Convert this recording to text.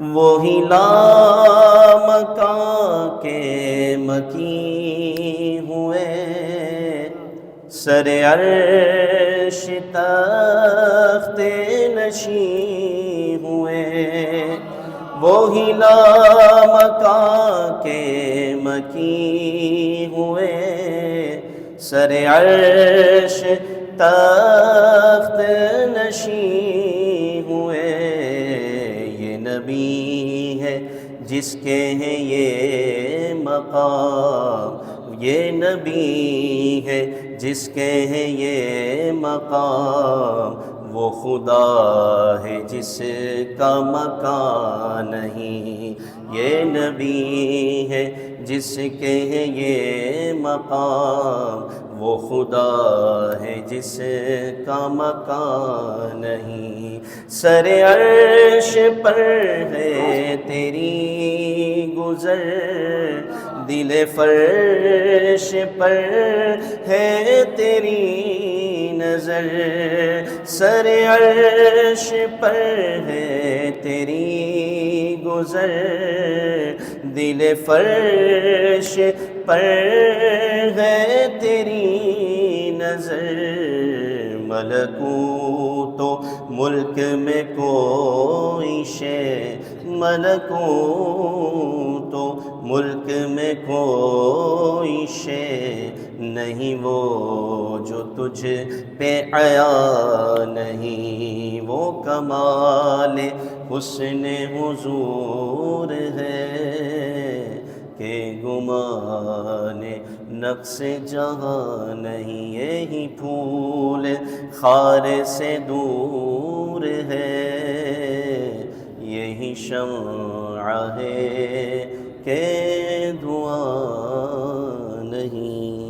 وہی لامکاں کے مکی ہوئے، سر عرش تخت نشین ہوئے۔ وہی لامکاں کے مکی ہوئے، سر عرش تخت نشین ہوئے۔ یہ نبی ہے جس کے ہیں یہ مقام، یہ نبی ہے جس کے ہیں یہ مقام، وہ خدا ہے جس کا مکان نہیں۔ یہ نبی ہے جس کے ہیں یہ مقام، وہ خدا ہے جس کا مکان نہیں۔ سر عرش پر ہے تیری گزر، دل فرش پر ہے تیری نظر۔ سر عرش پر ہے تیری گزر، دل فرش پر ہے تیری نظر۔ ملکوت و ملک میں کوئی شے، ملکوت و ملک میں کوئی شے نہیں وہ جو تجھ پہ عیا نہیں۔ وہ کمال حسن حضور ہے کہ گمان نقص جہاں نہیں۔ یہی پھول خار سے دور ہے، یہی شمع ہے کہ دھواں نہیں۔